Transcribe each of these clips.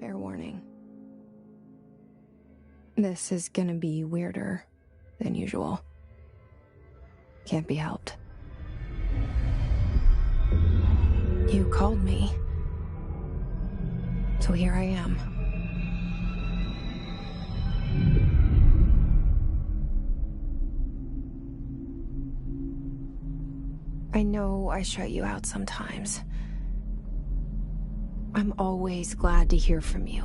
Fair warning. This is gonna be weirder than usual. Can't be helped. You called me. So here I am. I know I shut you out sometimes. I'm always glad to hear from you.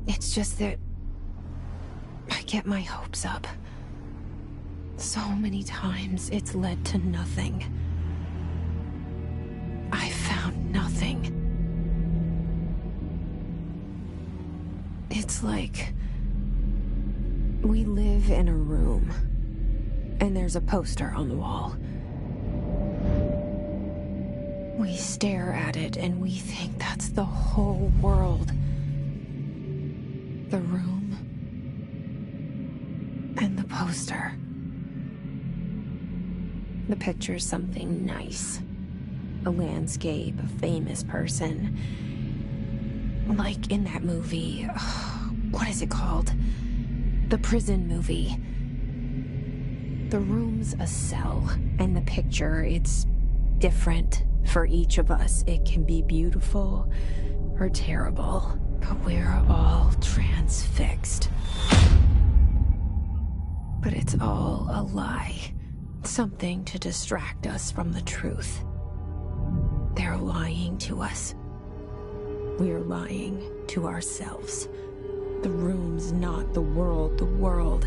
It's just that I get my hopes up. So many times it's led to nothing. I found nothing. It's like we live in a room, and there's a poster on the wall. We stare at it and we think that's the whole world. The room and the poster. The picture's something nice. A landscape, a famous person. Like in that movie, what is it called? The prison movie. The room's a cell, and the picture, it's different for each of us. It can be beautiful or terrible, but we're all transfixed. But it's all a lie. Something to distract us from the truth. They're lying to us. We're lying to ourselves. The room's not the world. The world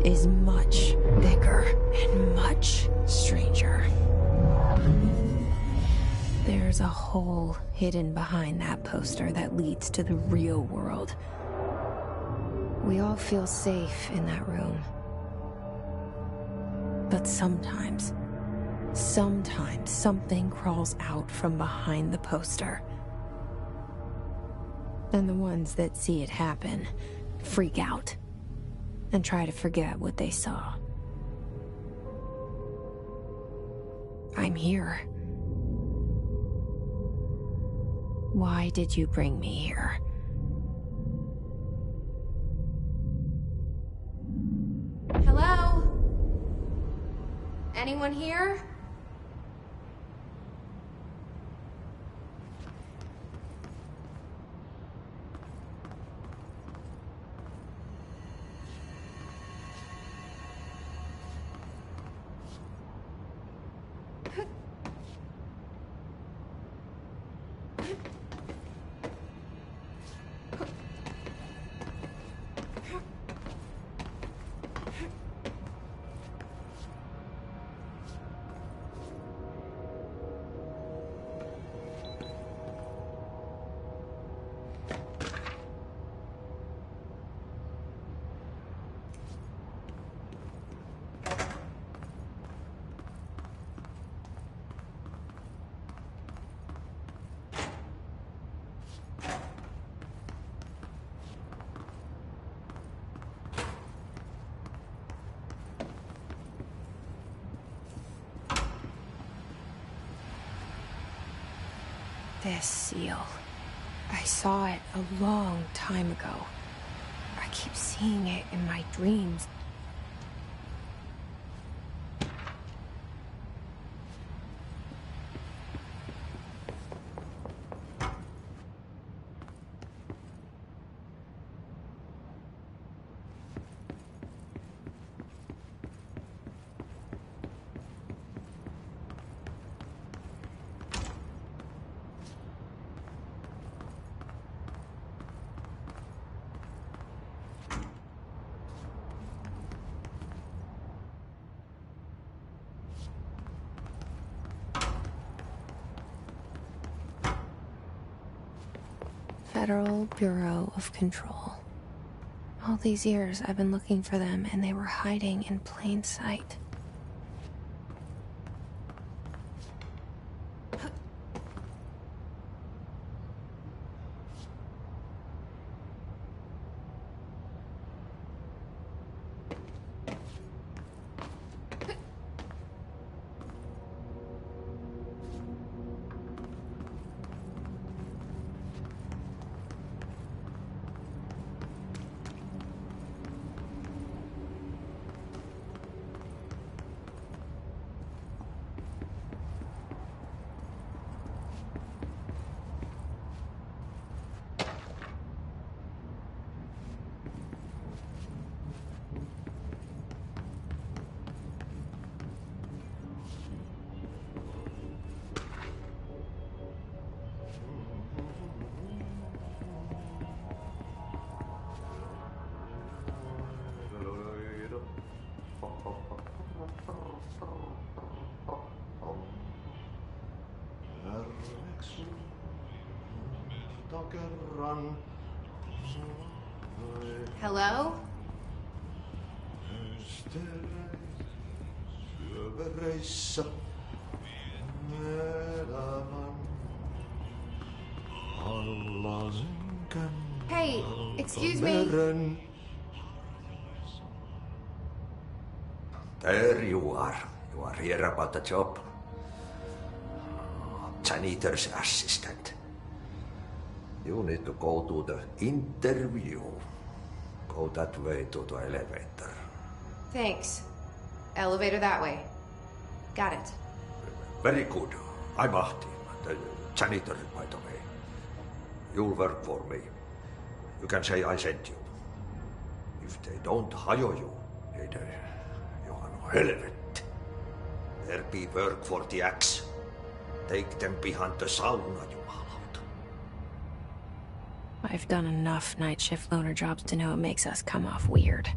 is much bigger and much stranger. There's a hole hidden behind that poster that leads to the real world. We all feel safe in that room. But sometimes something crawls out from behind the poster. And the ones that see it happen freak out and try to forget what they saw. I'm here. Why did you bring me here? Hello? Anyone here? This seal. I saw it a long time ago. I keep seeing it in my dreams. Federal Bureau of Control. All these years I've been looking for them, and they were hiding in plain sight. Hello? Hey, excuse me. There you are. You are here about the job. Janitor's assistant. You need to go to the interview. Go that way to the elevator. Thanks. Elevator that way. Got it. Very good. I'm Ahti, the janitor, by the way. You'll work for me. You can say I sent you. If they don't hire you, you are no helvet. There be work for the axe. Take them behind the sauna, jumalauta. I've done enough night shift loner jobs to know it makes us come off weird.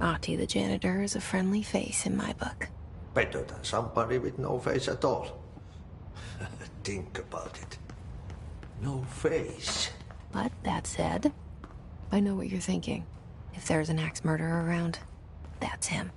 Ahti the janitor is a friendly face in my book. Better than somebody with no face at all. Think about it. No face. But that said, I know what you're thinking. If there's an axe murderer around, that's him.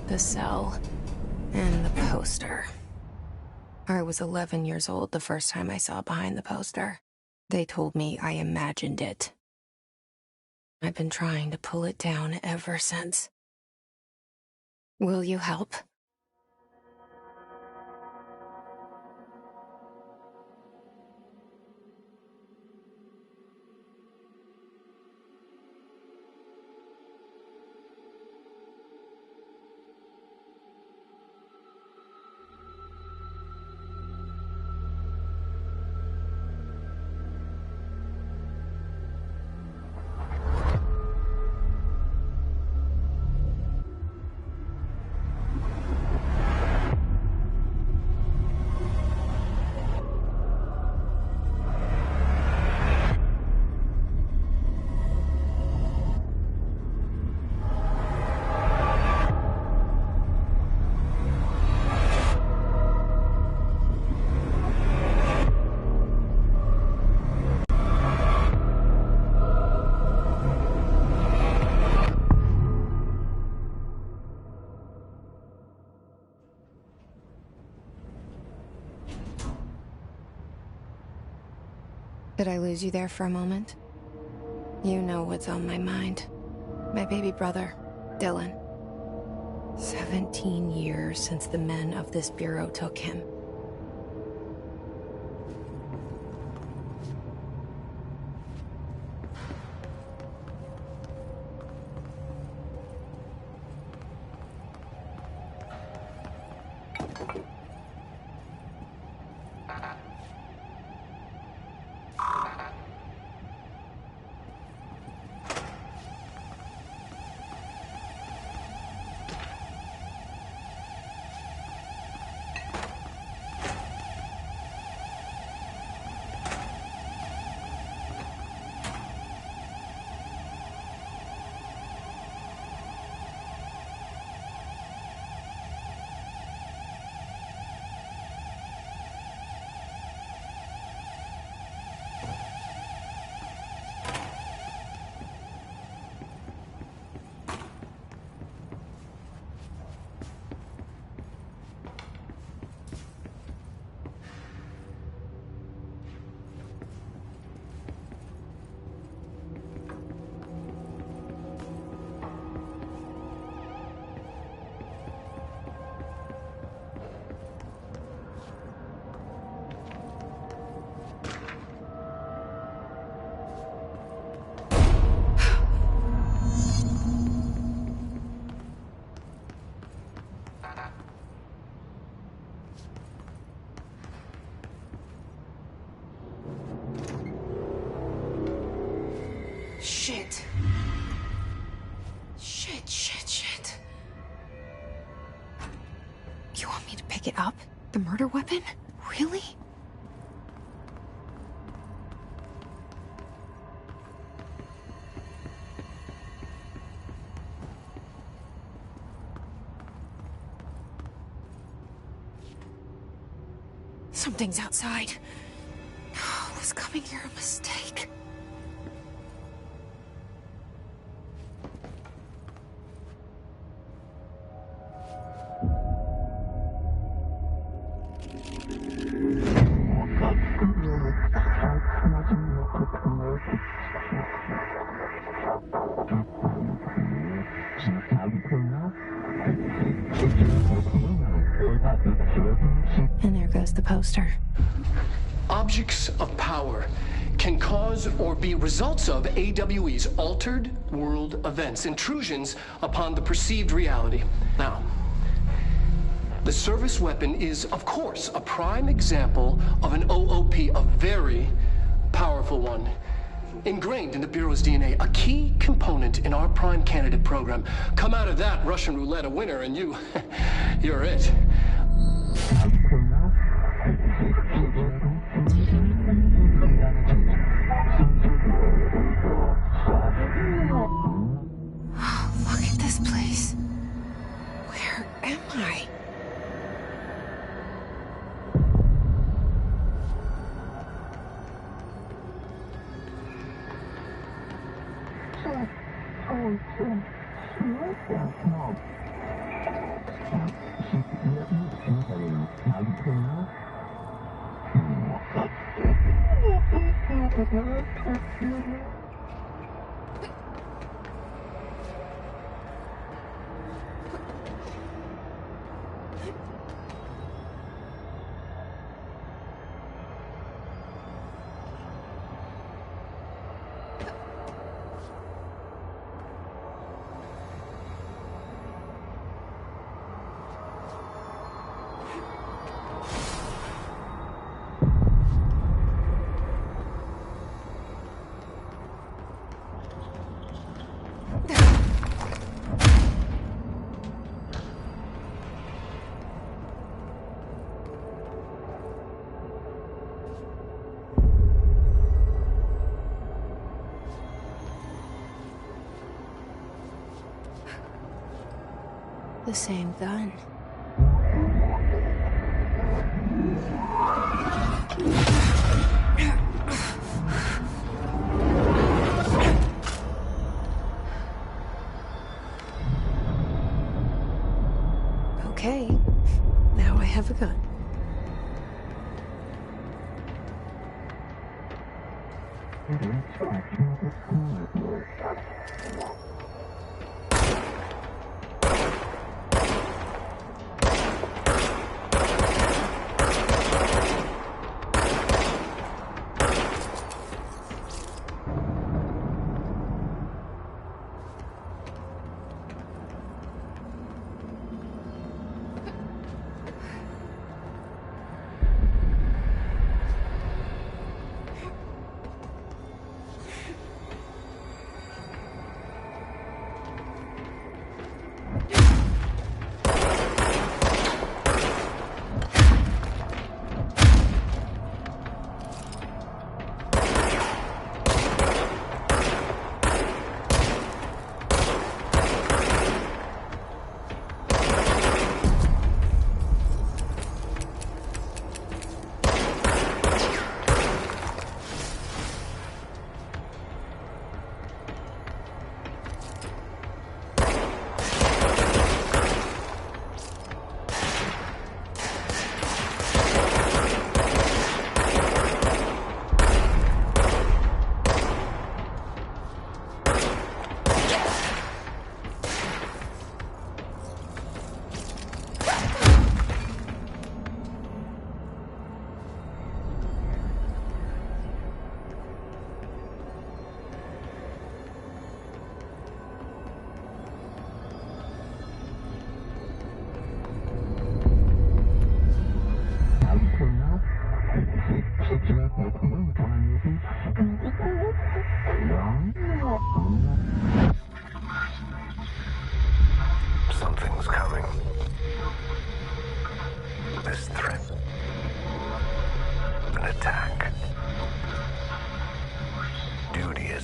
The cell. And the poster. I was 11 years old the first time I saw behind the poster. They told me I imagined it. I've been trying to pull it down ever since. Will you help? Did I lose you there for a moment? You know what's on my mind. My baby brother, Dylan. 17 years since the men of this bureau took him. Shit. Shit. You want me to pick it up? The murder weapon? Really? Something's outside. Was coming here a mistake? And there goes the poster. Objects of power can cause or be results of AWE's altered world events, intrusions upon the perceived reality. Now, the service weapon is, of course, a prime example of an OOP, a very powerful one. Ingrained in the Bureau's DNA, a key component in our prime candidate program. Come out of that Russian roulette a winner and you're it. Look at this place. Where am I? The same gun. Okay, now I have a gun.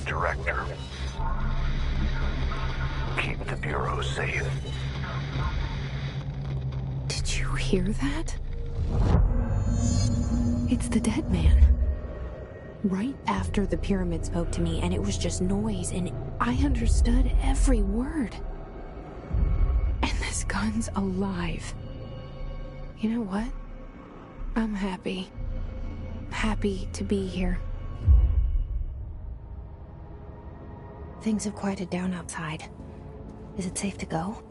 director. Keep the Bureau safe. Did you hear that? It's the dead man. Right after the pyramid spoke to me, and it was just noise, and I understood every word. And this gun's alive. You know what? I'm happy. Happy to be here. Things have quieted down outside. Is it safe to go?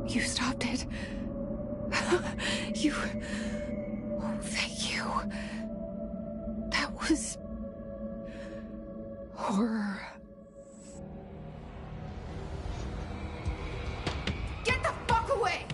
You stopped it. You... Oh, thank you. That was... horror. Get the fuck away!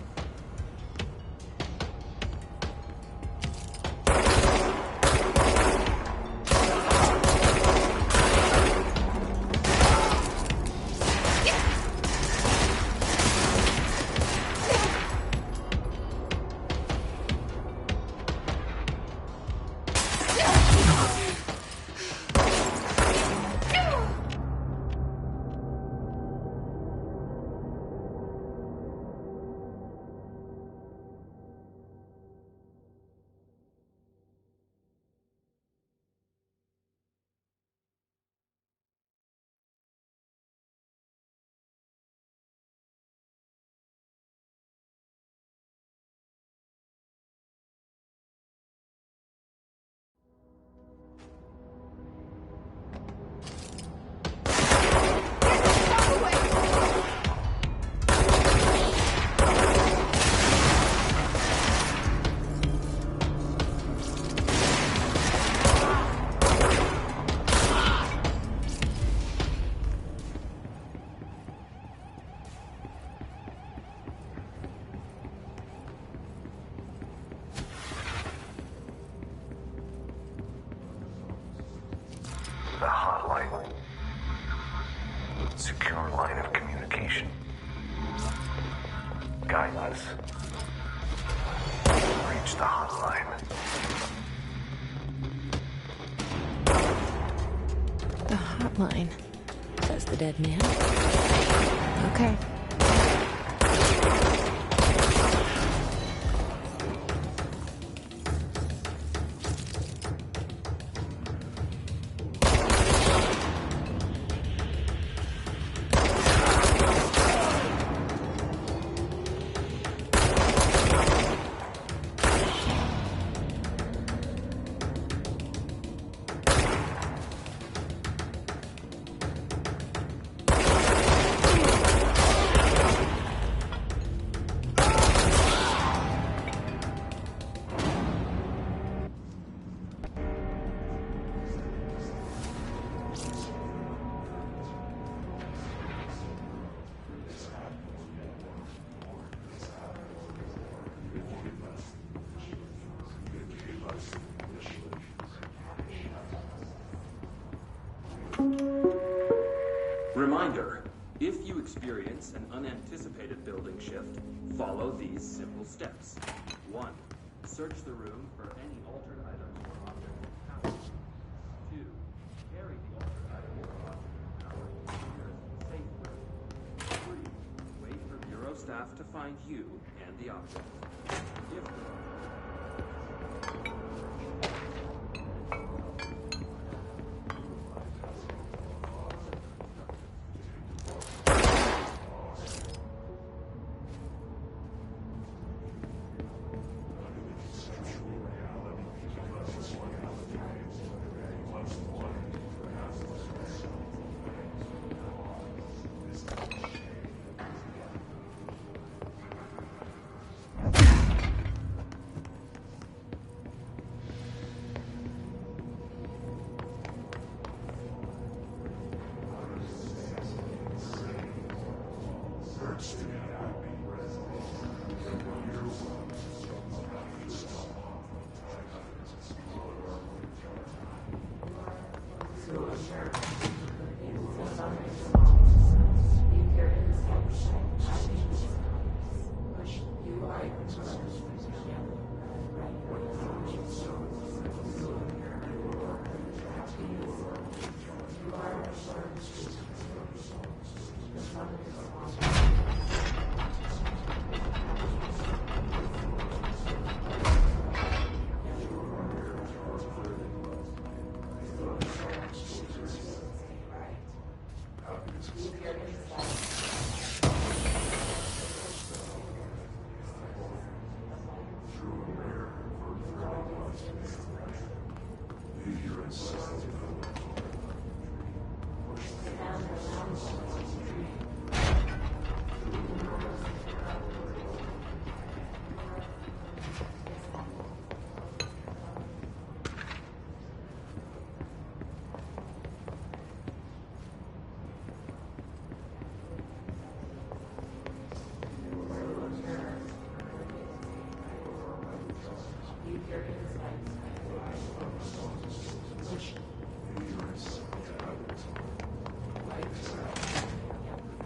The hotline. Secure line of communication. Guidance. Reach the hotline. The hotline, says the dead man. Okay. Reminder, if you experience an unanticipated building shift, follow these simple steps. 1. Search the room for any altered items or objects of power. 2. Carry the altered item or object of power to the nearest safe room. 3. Wait for Bureau staff to find you and the object. If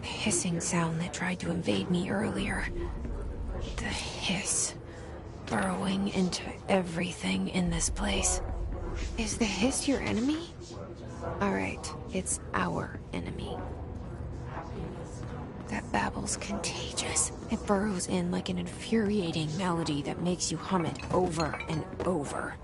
Hissing sound that tried to invade me earlier. The hiss. Burrowing into everything in this place. Is the hiss your enemy? Alright, it's our enemy. That babble's contagious. It burrows in like an infuriating melody that makes you hum it over and over.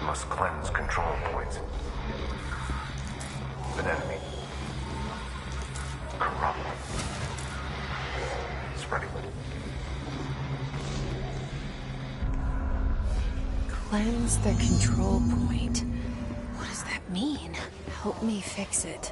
Must cleanse control points. An enemy. Corrupt. Spreading. Cleanse the control point. What does that mean? Help me fix it.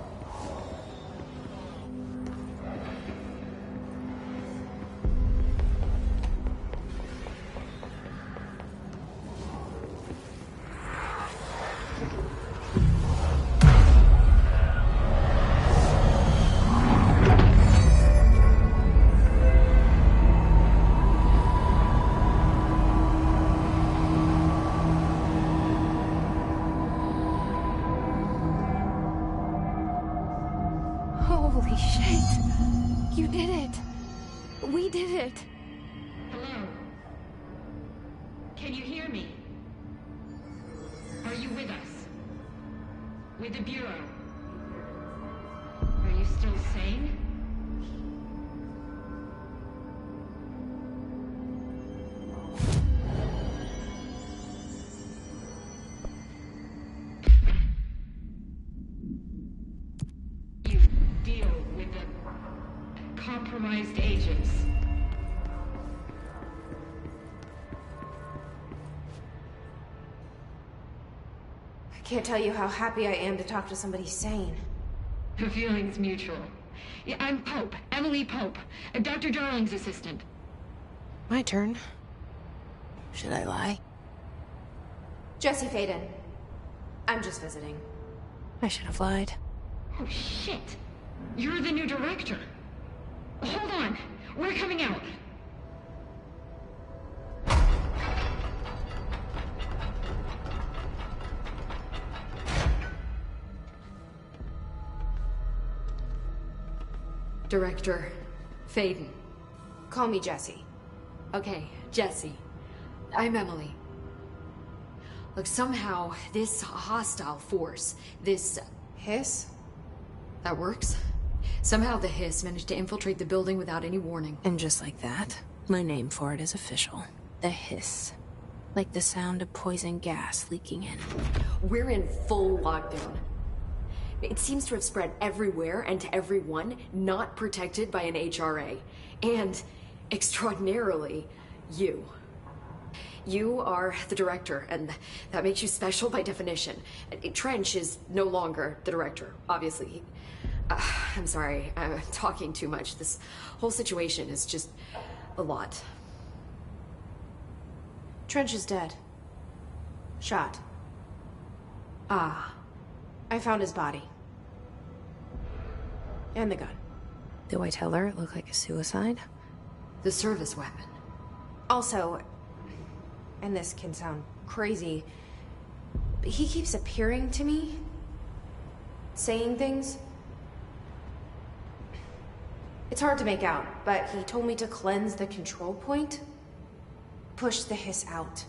Holy shit! You did it! We did it! Hello? Can you hear me? Are you with us? With the Bureau? Are you still sane? You deal with the compromised agents. I can't tell you how happy I am to talk to somebody sane. The feeling's mutual. Yeah, I'm Pope, Emily Pope, Dr. Darling's assistant. My turn. Should I lie? Jesse Faden. I'm just visiting. I should have lied. Oh, shit. You're the new director. Hold on. We're coming out. Director Faden. Call me Jessie. Okay, Jessie. I'm Emily. Look, somehow this hostile force, this... Hiss? That works? Somehow the hiss managed to infiltrate the building without any warning. And just like that, my name for it is official. The hiss. Like the sound of poison gas leaking in. We're in full lockdown. It seems to have spread everywhere and to everyone not protected by an HRA. And, extraordinarily, you. You are the director, and that makes you special by definition. Trench is no longer the director, obviously. I'm sorry, I'm talking too much. This whole situation is just a lot. Trench is dead. Shot. Ah. I found his body. And the gun. Do I tell her it looked like a suicide? The service weapon. Also, and this can sound crazy, but he keeps appearing to me, saying things. It's hard to make out, but he told me to cleanse the control point, push the hiss out.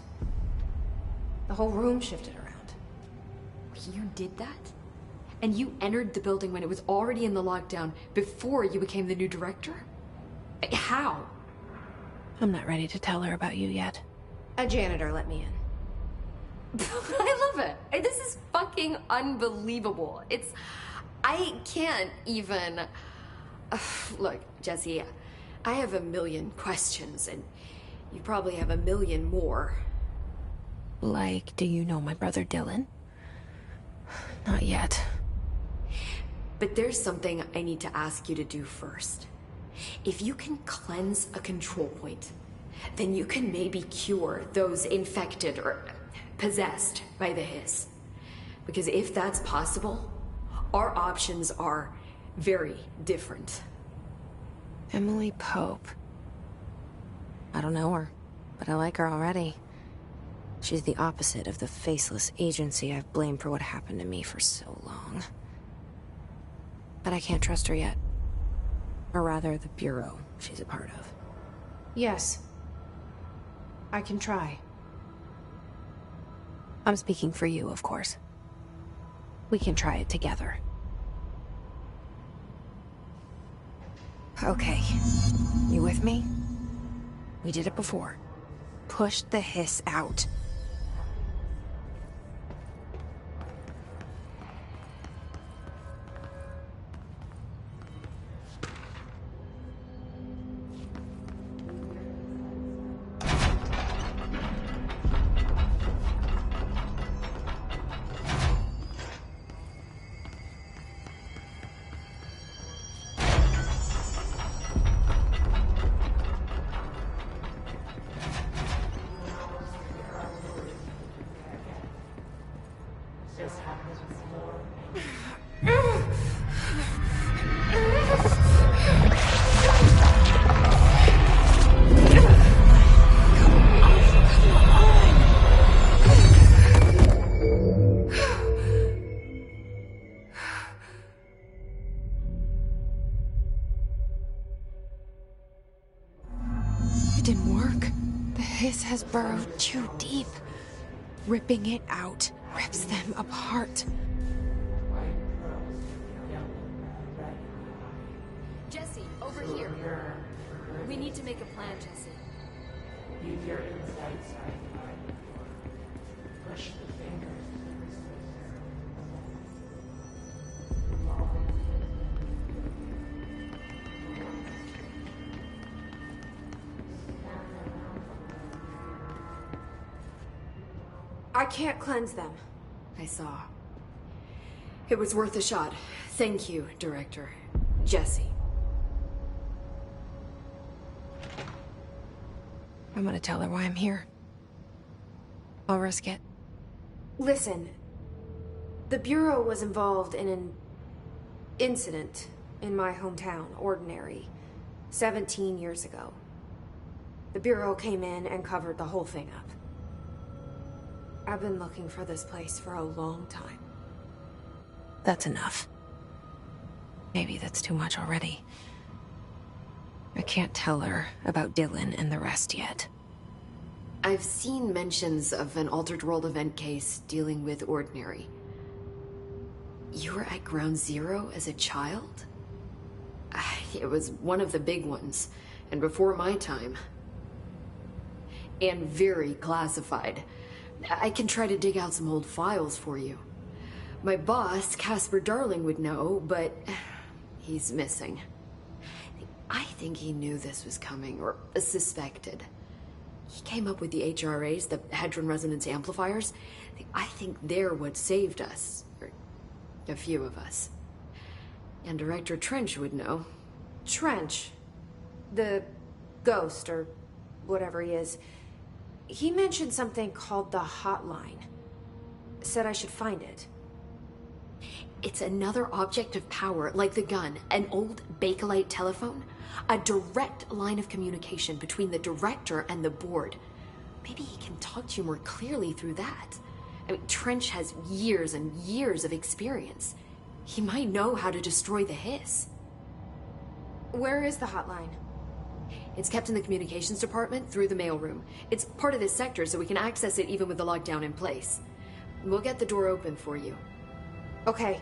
The whole room shifted around. You did that? And you entered the building when it was already in the lockdown before you became the new director? How? I'm not ready to tell her about you yet. A janitor let me in. I love it. This is fucking unbelievable. I can't even... Look, Jessie, I have a million questions, and you probably have a million more. Like, do you know my brother Dylan? Not yet. But there's something I need to ask you to do first. If you can cleanse a control point, then you can maybe cure those infected or possessed by the hiss. Because if that's possible, our options are very different. Emily Pope. I don't know her, but I like her already. She's the opposite of the faceless agency I've blamed for what happened to me for so long. But I can't trust her yet. Or rather, the bureau she's a part of. Yes. I can try. I'm speaking for you, of course. We can try it together. Okay. You with me? We did it before. Push the hiss out. Has burrowed too deep. Ripping it out rips them apart. Jesse, over here. We need to make a plan, Jesse. Use your insight sight. Push the fingers. I can't cleanse them. I saw. It was worth a shot. Thank you, Director. Jesse. I'm gonna tell her why I'm here. I'll risk it. Listen. The Bureau was involved in an incident in my hometown, Ordinary, 17 years ago. The Bureau came in and covered the whole thing up. I've been looking for this place for a long time. That's enough. Maybe that's too much already. I can't tell her about Dylan and the rest yet. I've seen mentions of an Altered World event case dealing with Ordinary. You were at Ground Zero as a child? It was one of the big ones, and before my time. And very classified. I can try to dig out some old files for you. My boss, Casper Darling, would know, but he's missing. I think he knew this was coming, or suspected. He came up with the HRAs, the Hadron Resonance Amplifiers. I think they're what saved us. Or a few of us. And Director Trench would know. Trench? The ghost, or whatever he is. He mentioned something called the Hotline. Said I should find it. It's another object of power, like the gun, an old Bakelite telephone. A direct line of communication between the director and the board. Maybe he can talk to you more clearly through that. I mean, Trench has years and years of experience. He might know how to destroy the hiss. Where is the hotline? It's kept in the communications department through the mailroom. It's part of this sector, so we can access it even with the lockdown in place. We'll get the door open for you. Okay,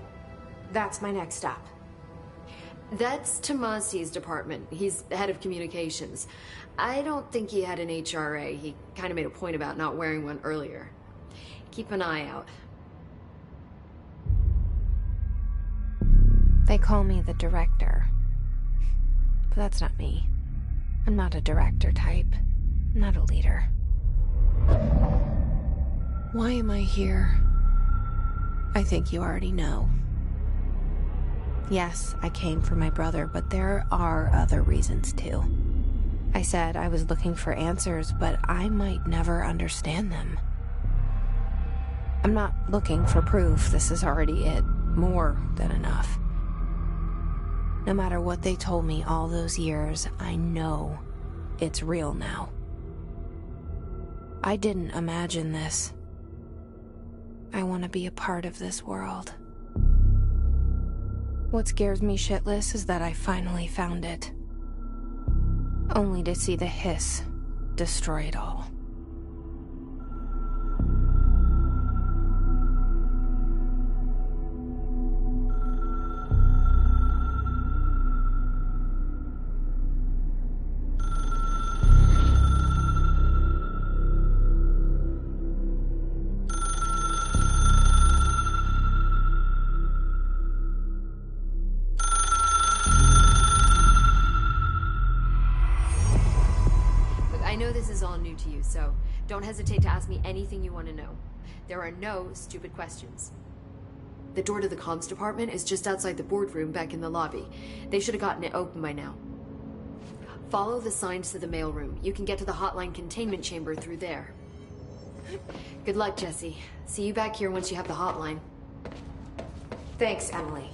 that's my next stop. That's Tomasi's department. He's head of communications. I don't think he had an HRA. He kind of made a point about not wearing one earlier. Keep an eye out. They call me the director. But that's not me. I'm not a director type. I'm not a leader. Why am I here? I think you already know. Yes, I came for my brother, but there are other reasons too. I said I was looking for answers, but I might never understand them. I'm not looking for proof. This is already it. More than enough. No matter what they told me all those years, I know it's real now. I didn't imagine this. I want to be a part of this world. What scares me shitless is that I finally found it. Only to see the hiss destroy it all. I know this is all new to you, so don't hesitate to ask me anything you want to know. There are no stupid questions. The door to the comms department is just outside the boardroom back in the lobby. They should have gotten it open by now. Follow the signs to the mailroom. You can get to the hotline containment chamber through there. Good luck, Jesse. See you back here once you have the hotline. Thanks, Emily.